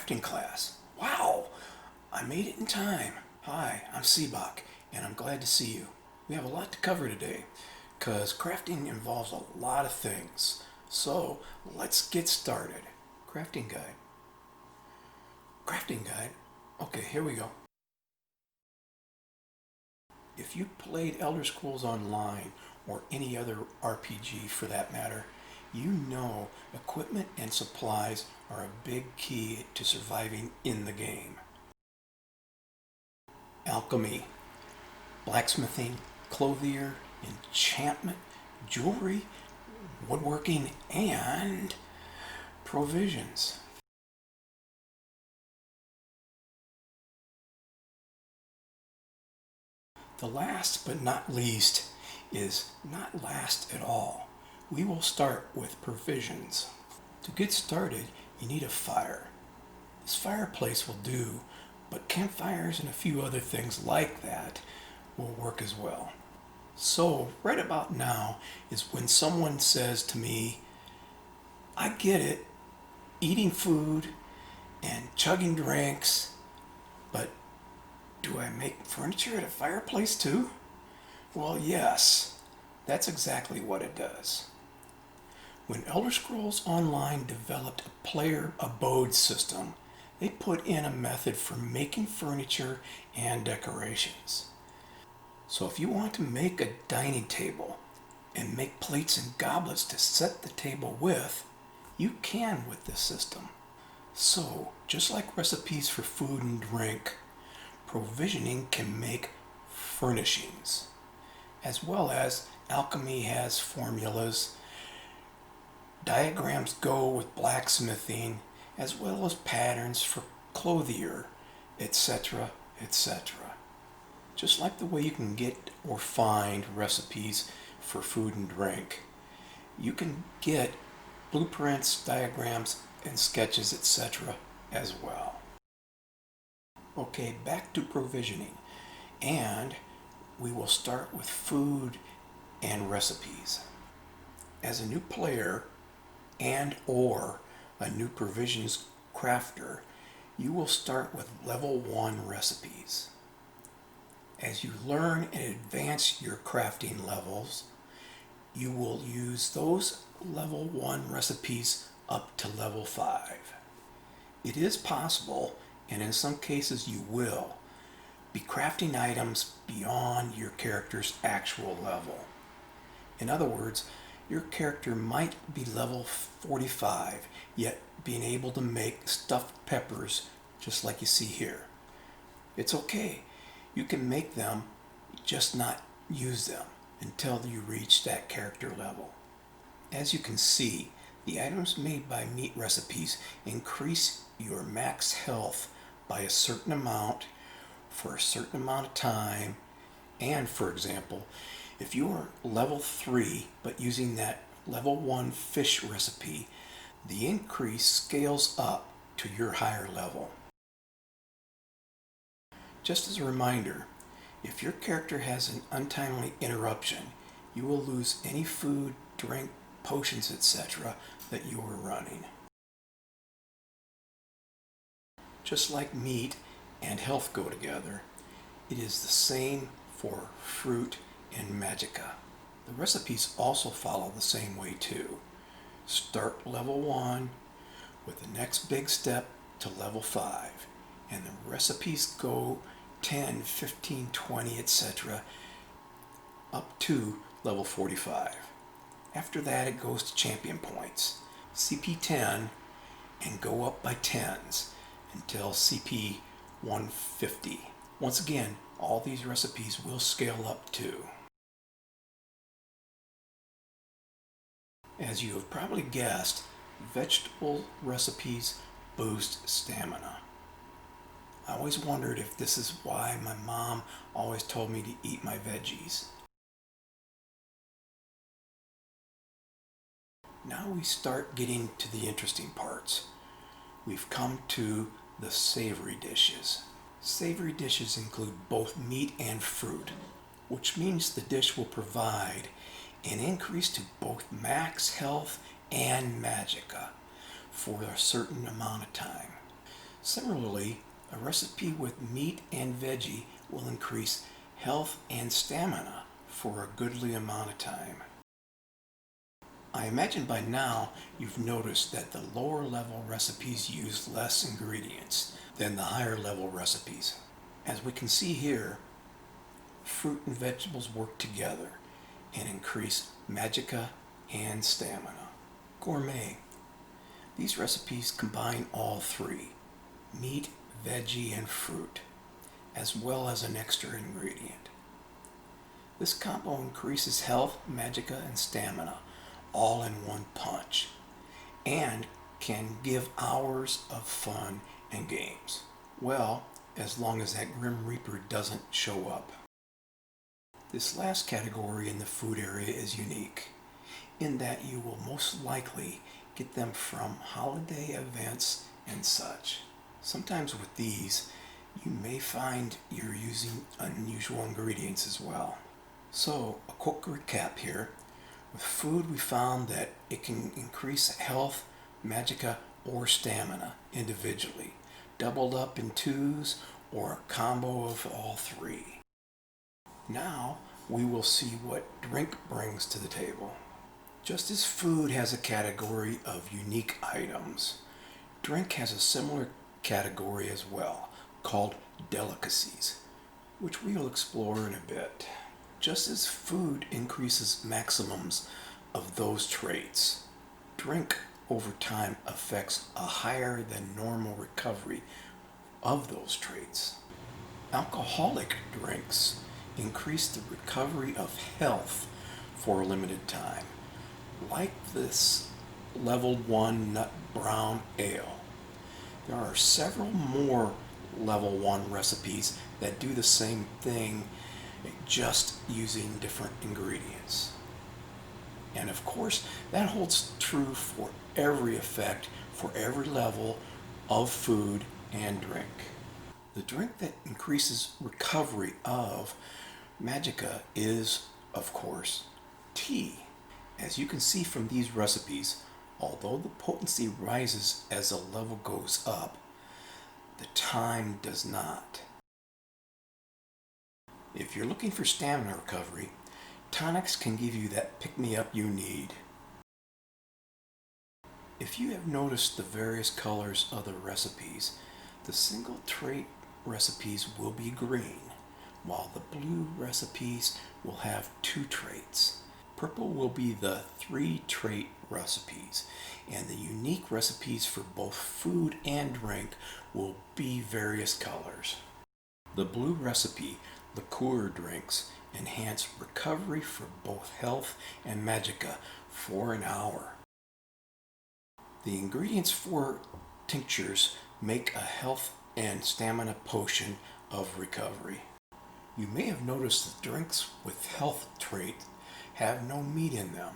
crafting class. Wow, I made it in time. Hi, I'm Seabhac, and I'm glad to see you. We have a lot to cover today, because crafting involves a lot of things. So, let's get started. Crafting guide. Crafting guide? Okay, here we go. If you played Elder Scrolls Online, or any other RPG for that matter, you know equipment and supplies are a big key to surviving in the game. Alchemy, blacksmithing, clothier, enchantment, jewelry, woodworking, and provisions. The last but not least is not last at all. We will start with provisions. To get started, you need a fire. This fireplace will do, but campfires and a few other things like that will work as well. So, right about now is when someone says to me, I get it, eating food and chugging drinks, but do I make furniture at a fireplace too? Well, yes, that's exactly what it does. When Elder Scrolls Online developed a player abode system, they put in a method for making furniture and decorations. So if you want to make a dining table and make plates and goblets to set the table with, you can with this system. So, just like recipes for food and drink, provisioning can make furnishings, as well as alchemy has formulas, diagrams go with blacksmithing, as well as patterns for clothier, etc., etc. Just like the way you can get or find recipes for food and drink, you can get blueprints, diagrams, and sketches, etc. as well. Okay, back to provisioning, and we will start with food and recipes. As a new player and or a new provisions crafter, you will start with level 1 recipes. As you learn and advance your crafting levels, you will use those level 1 recipes up to level 5. It is possible, and in some cases you will, be crafting items beyond your character's actual level. In other words, your character might be level 45, yet being able to make stuffed peppers just like you see here. It's okay. You can make them, just not use them until you reach that character level. As you can see, the items made by meat recipes increase your max health by a certain amount for a certain amount of time. And for example, if you are level 3 but using that level 1 fish recipe, the increase scales up to your higher level. Just as a reminder, if your character has an untimely interruption, you will lose any food, drink, potions, etc. that you are running. Just like meat and health go together, it is the same for fruit and magicka. The recipes also follow the same way too. Start level 1 with the next big step to level 5, and the recipes go 10, 15, 20, etc. up to level 45. After that it goes to champion points, CP 10, and go up by 10s until CP 150. Once again, all these recipes will scale up too. As you have probably guessed, vegetable recipes boost stamina. I always wondered if this is why my mom always told me to eat my veggies. Now we start getting to the interesting parts. We've come to the savory dishes. Savory dishes include both meat and fruit, which means the dish will provide an increase to both max health and magicka for a certain amount of time. Similarly, a recipe with meat and veggie will increase health and stamina for a goodly amount of time. I imagine by now you've noticed that the lower level recipes use less ingredients than the higher level recipes. As we can see here, fruit and vegetables work together and increase magicka and stamina. Gourmet. These recipes combine all three, meat, veggie, and fruit, as well as an extra ingredient. This combo increases health, magicka, and stamina all in one punch, and can give hours of fun and games. Well, as long as that Grim Reaper doesn't show up. This last category in the food area is unique, in that you will most likely get them from holiday events and such. Sometimes with these, you may find you're using unusual ingredients as well. So, a quick recap here. With food, we found that it can increase health, magicka, or stamina individually, doubled up in twos, or a combo of all three. Now, we will see what drink brings to the table. Just as food has a category of unique items, drink has a similar category as well, called delicacies, which we will explore in a bit. Just as food increases maximums of those traits, drink over time affects a higher than normal recovery of those traits. Alcoholic drinks increase the recovery of health for a limited time, like this level 1 nut brown ale. There are several more level 1 recipes that do the same thing, just using different ingredients. And of course, that holds true for every effect, for every level of food and drink. The drink that increases recovery of magicka is, of course, tea. As you can see from these recipes, although the potency rises as the level goes up, the time does not. If you're looking for stamina recovery, tonics can give you that pick-me-up you need. If you have noticed the various colors of the recipes, the single trait recipes will be green, while the blue recipes will have 2 traits. Purple will be the 3 trait recipes, and the unique recipes for both food and drink will be various colors. The blue recipe, liqueur drinks, enhance recovery for both health and magicka for an hour. The ingredients for tinctures make a health and stamina potion of recovery. You may have noticed that drinks with health trait have no meat in them.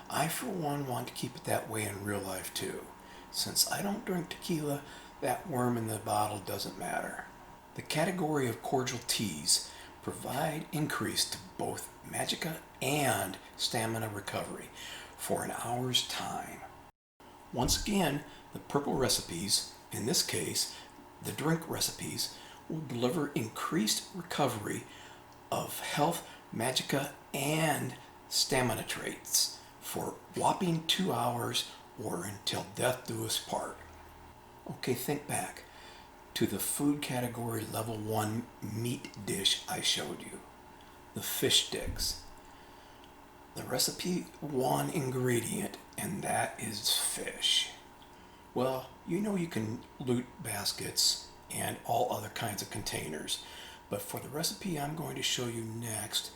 I, for one, want to keep it that way in real life too. Since I don't drink tequila, that worm in the bottle doesn't matter. The category of cordial teas provide increase to both magicka and stamina recovery for an hour's time. Once again, the purple recipes, in this case, the drink recipes, will deliver increased recovery of health, magicka, and stamina traits for whopping 2 hours or until death do us part. Okay, think back to the food category level 1 meat dish I showed you, the fish sticks. The recipe 1 ingredient, and that is fish. Well, you know you can loot baskets and all other kinds of containers, but for the recipe I'm going to show you next,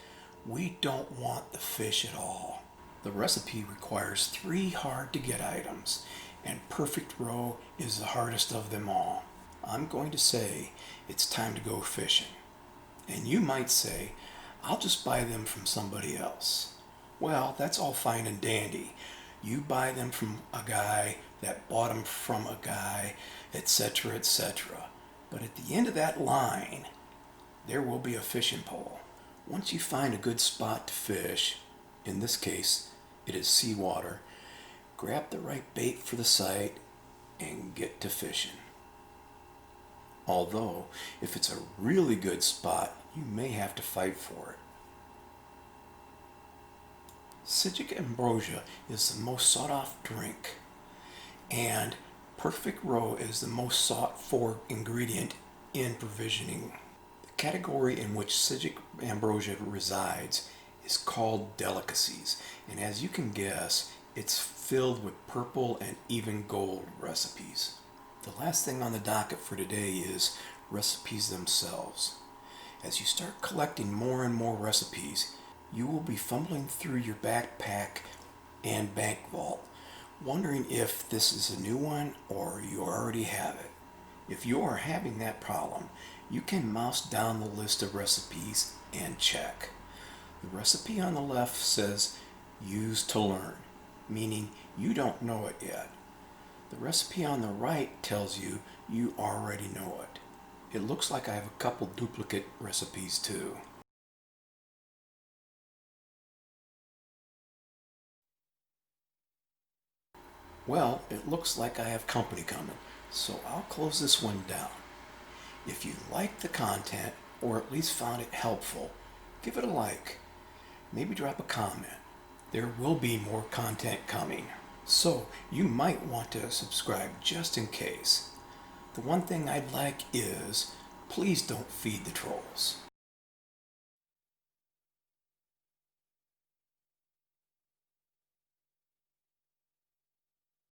we don't want the fish at all. The recipe requires 3 hard to get items, and perfect roe is the hardest of them all. I'm going to say it's time to go fishing. And you might say, I'll just buy them from somebody else. Well, that's all fine and dandy. You buy them from a guy that bought them from a guy, etc., etc. But at the end of that line, there will be a fishing pole. Once you find a good spot to fish, in this case, it is seawater, grab the right bait for the site and get to fishing. Although, if it's a really good spot, you may have to fight for it. Seabhac ambrosia is the most sought-after drink, and perfect roe is the most sought-for ingredient in provisioning. The category in which Seabhac ambrosia resides is called delicacies, and as you can guess, it's filled with purple and even gold recipes. The last thing on the docket for today is recipes themselves. As you start collecting more and more recipes, you will be fumbling through your backpack and bank vault, wondering if this is a new one or you already have it. If you are having that problem, you can mouse down the list of recipes and check. The recipe on the left says use to learn, meaning you don't know it yet. The recipe on the right tells you you already know it. It looks like I have a couple duplicate recipes too. Well, it looks like I have company coming, so I'll close this one down. If you liked the content, or at least found it helpful, give it a like. Maybe drop a comment. There will be more content coming, so you might want to subscribe just in case. The one thing I'd like is, please don't feed the trolls.